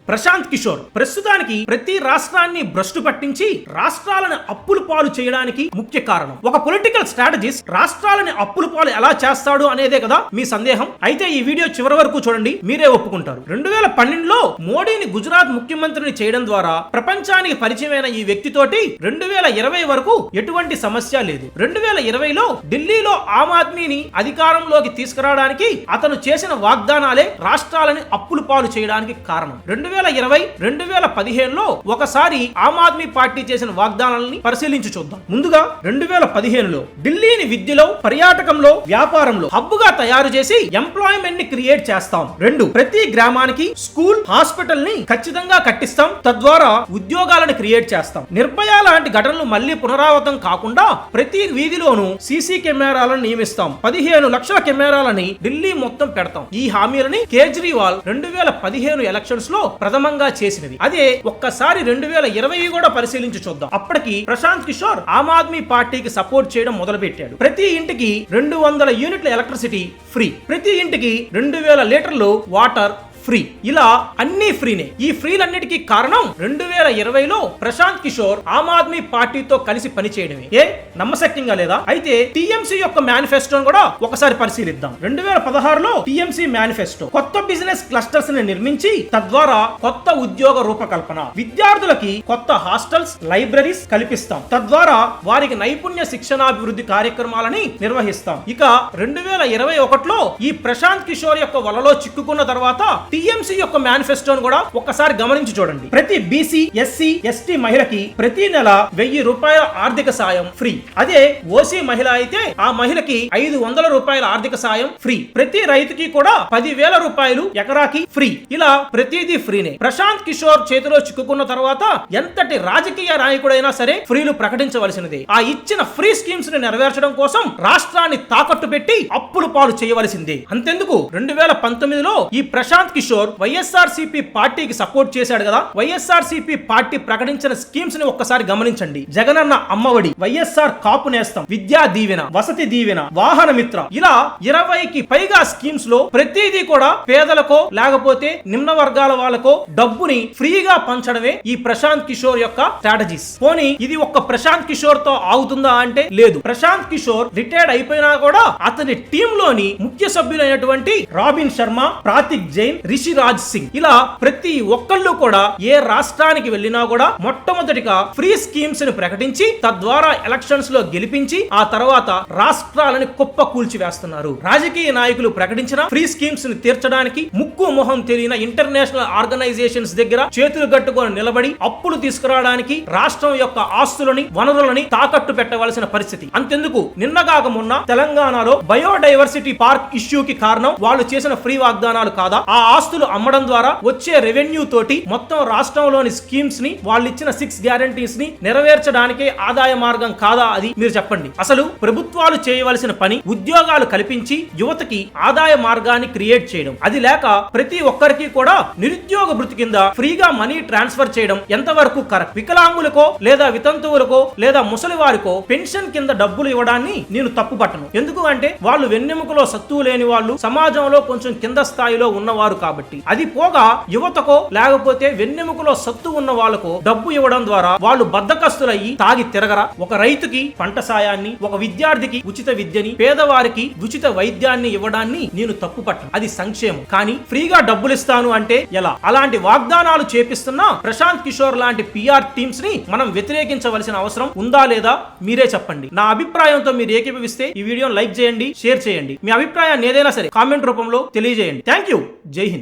ప్రశాంత్ కిషోర్ ప్రస్తుతానికి ప్రతి రాష్ట్రాన్ని భ్రష్టు పట్టించి రాష్ట్రాలను అప్పుల పాలు చేయడానికి ముఖ్య కారణం. ఒక పొలిటికల్ స్ట్రాటజిస్ట్ రాష్ట్రాలని అప్పుల పాలు ఎలా చేస్తాడు అనేదే కదా మీ సందేహం. అయితే ఈ వీడియో చివరి వరకు చూడండి, మీరే ఒప్పుకుంటారు. 2012లో మోడీని గుజరాత్ ముఖ్యమంత్రిని చేయడం ద్వారా ప్రపంచానికి పరిచయమైన ఈ వ్యక్తితోటి 2020 వరకు ఎటువంటి సమస్య లేదు. 2020లో ఢిల్లీలో ఆమ్ ఆద్మీని అధికారంలోకి తీసుకురావడానికి అతను చేసిన వాగ్దానాలే రాష్ట్రాలని అప్పుల పాలు చేయడానికి కారణం. 2020-2015లో ఒకసారి ఆమ్ ఆద్మీ పార్టీ చేసిన వాగ్దానాలని పరిశీలించి చూద్దాం. ముందుగా 2015లో ఢిల్లీని విద్యలో, పర్యాటకంలో, వ్యాపారంలో హబ్ గా తయారు చేసి ఎంప్లాయ్మెంట్ ని క్రియేట్ చేస్తాం. 2 ప్రతి గ్రామానికి స్కూల్, హాస్పిటల్ ని ఖచ్చితంగా కట్టిస్తాం. తద్వారా ఉద్యోగాలను క్రియేట్ చేస్తాం. నిర్భయ లాంటి ఘటనలు మళ్లీ పునరావృతం కాకుండా ప్రతి వీధిలోనూ సీసీ కెమెరాలను నియమిస్తాం. 15 లక్షల కెమెరాలని ఢిల్లీ మొత్తం పెడతాం. ఈ హామీలని కేజ్రీవాల్ 2015 ఎలక్షన్స్ లో ప్రథమంగా చేసినది. అదే ఒక్కసారి 2020 కూడా పరిశీలించి చూద్దాం. అప్పటికి ప్రశాంత్ కిషోర్ ఆమ్ ఆద్మీ పార్టీకి సపోర్ట్ చేయడం మొదలు పెట్టాడు. ప్రతి ఇంటికి 200 యూనిట్ల ఎలక్ట్రిసిటీ ఫ్రీ, ప్రతి ఇంటికి 2000 లీటర్లు వాటర్ ఫ్రీ. ఇలా అన్ని ఫ్రీనే. ఈ ఫ్రీలన్నిటికీ కారణం 2020లో ప్రశాంత్ కిషోర్ ఆమ్ ఆద్మీ పార్టీతో కలిసి పనిచేయడమే. నమ్మశక్యంగా లేదా? అయితే టీఎంసీ యొక్క మేనిఫెస్టోను కూడా ఒకసారి పరిశీలిద్దాం. 2016లో టీఎంసీ మేనిఫెస్టో కొత్త బిజినెస్ క్లస్టర్స్ ని నిర్మించి తద్వారా కొత్త ఉద్యోగ రూపకల్పన, విద్యార్థులకి కొత్త హాస్టల్స్, లైబ్రరీస్ కల్పిస్తాం. తద్వారా వారికి నైపుణ్య శిక్షణాభివృద్ధి కార్యక్రమాలని నిర్వహిస్తాం. ఇక 2021లో ఈ ప్రశాంత్ కిషోర్ యొక్క వలలో చిక్కుకున్న తర్వాత టీఎంసీ యొక్క మేనిఫెస్టోను కూడా ఒక్కసారి గమనించి చూడండి. ప్రతి బీసీ, ఎస్సీ, ఎస్టీ మహిళకి ప్రతి నెల 1000 రూపాయల ఆర్థిక సాయం ఫ్రీ. అదే ఓసీ మహిళ అయితే ఆ మహిళకి 500 రూపాయల ఆర్థిక సాయం ఫ్రీ. ప్రతి రైతుకి కూడా 10,000 రూపాయలు ఎకరాకి ఫ్రీ. ఇలా ప్రతిదీ ఫ్రీనే. ప్రశాంత్ కిషోర్ చేతిలో చిక్కుకున్న తర్వాత ఎంతటి రాజకీయ నాయకుడైనా సరే ఫ్రీలు ప్రకటించవలసినదే. ఆ ఇచ్చిన ఫ్రీ స్కీమ్స్ ని నెరవేర్చడం కోసం రాష్ట్రాన్ని తాకట్టు పెట్టి అప్పుల పాలు చేయవలసిందే. అంతెందుకు 2019లో ఈ ప్రశాంత్ కిషోర్ వైఎస్ఆర్సీపీ పార్టీకి సపోర్ట్ చేశాడు కదా. వైఎస్ఆర్సీపీ పార్టీ ప్రకటించిన స్కీమ్స్ ని ఒక్కసారి గమనించండి. జగనన్న అమ్మఒడి, వైఎస్ఆర్ కాపు నేస్తం, విద్యా దీవెన, వసతి దీవెన, వాహన మిత్ర, ఇలా 20కి పైగా స్కీమ్స్ లో ప్రతిదీ కూడా పేదలకో లేకపోతే నిమ్న వర్గాల వాళ్ళకో డబ్బుని ఫ్రీగా పంచడమే ఈ ప్రశాంత్ కిషోర్ యొక్క స్ట్రాటజీస్. పోనీ ఇది ఒక్క ప్రశాంత్ కిషోర్ తో ఆగుతుందా అంటే లేదు. ప్రశాంత్ కిషోర్ రిటైర్డ్ అయిపోయినా కూడా అతని టీమ్ లోని ముఖ్య సభ్యులైనటువంటి రాబిన్ శర్మ, ప్రాతిక్ జైన్, రిషిరాజ్ సింగ్, ఇలా ప్రతి ఒక్కళ్ళు కూడా ఏ రాష్ట్రానికి వెళ్ళినా కూడా మొట్టమొదటిగా ఫ్రీ స్కీమ్స్ ని ప్రకటించి తద్వారా ఎలక్షన్స్ లో గెలిపించి ఆ తర్వాత రాష్ట్రాలని కుప్ప కూల్చి వేస్తున్నారు. రాజకీయ నాయకులు ప్రకటించిన ఫ్రీ స్కీమ్స్ ని తీర్చడానికి ముక్కు మొహం తెలియని ఇంటర్నేషనల్ ఆర్గనైజేషన్స్ దగ్గర చేతులు కట్టుకొని నిలబడి అప్పులు తీసుకురావడానికి రాష్ట్రం యొక్క ఆస్తులని, వనరులని తాకట్టు పెట్టవలసిన పరిస్థితి. అంతెందుకు నిన్నగాక మొన్న తెలంగాణలో బయోడైవర్సిటీ పార్క్ ఇష్యూకి కారణం వాళ్ళు చేసిన ఫ్రీ వాగ్దానాలు కాదా? ఆ ఆస్తులు అమ్మడం ద్వారా వచ్చే రెవెన్యూ తోటి మొత్తం రాష్ట్రంలోని స్కీమ్స్ ని, వాళ్ళు ఇచ్చిన 6 గ్యారంటీస్ ని నెరవేర్చడానికే ఆదాయ మార్గం కాదా అది? మీరు చెప్పండి. అసలు ప్రభుత్వాలు చేయవలసిన పని ఉద్యోగాలు కల్పించి యువతకి ఆదాయ మార్గాన్ని క్రియేట్ చేయడం. అది లేక ప్రతి ఒక్కరికి కూడా నిరుద్యోగ భృతి కింద ఫ్రీగా మనీ ట్రాన్స్ఫర్ చేయడం ఎంతవరకు కరెక్ట్? వికలాంగులకో లేదా వితంతువులకో లేదా ముసలి వారికో పెన్షన్ కింద డబ్బులు ఇవ్వడాన్ని నేను తప్పు పట్టను. ఎందుకు అంటే వాళ్ళు వెన్నెముకలో సత్తువు లేని వాళ్ళు, సమాజంలో కొంచెం కింద స్థాయిలో ఉన్నవారు కాబట్టి. అది పోగా యువతకో లేకపోతే వెన్నెముకలో సత్తు ఉన్న వాళ్ళకో డబ్బు ఇవ్వడం ద్వారా వాళ్ళు బద్దకస్తులయ్యి తాగి తిరగరా? ఒక రైతుకి పంట సాయాన్ని, ఒక విద్యార్థికి ఉచిత విద్యని, పేదవారికి ఉచిత వైద్యాన్ని ఇవ్వడాన్ని నేను తప్పు పట్టను. అది సంక్షేమం. కానీ ఫ్రీగా డబ్బులు ఇస్తాను అంటే ఎలా? అలాంటి వాగ్దానాలు చేపిస్తున్న ప్రశాంత్ కిషోర్ లాంటి పిఆర్ టీమ్స్ ని మనం వ్యతిరేకించవలసిన అవసరం ఉందా లేదా? మీరే చెప్పండి. నా అభిప్రాయంతో మీరు ఏకీభవిస్తే ఈ వీడియోని లైక్ చేయండి, షేర్ చేయండి. మీ అభిప్రాయాన్ని ఏదైనా సరే కామెంట్ రూపంలో తెలియజేయండి. Thank you. జై హింద్.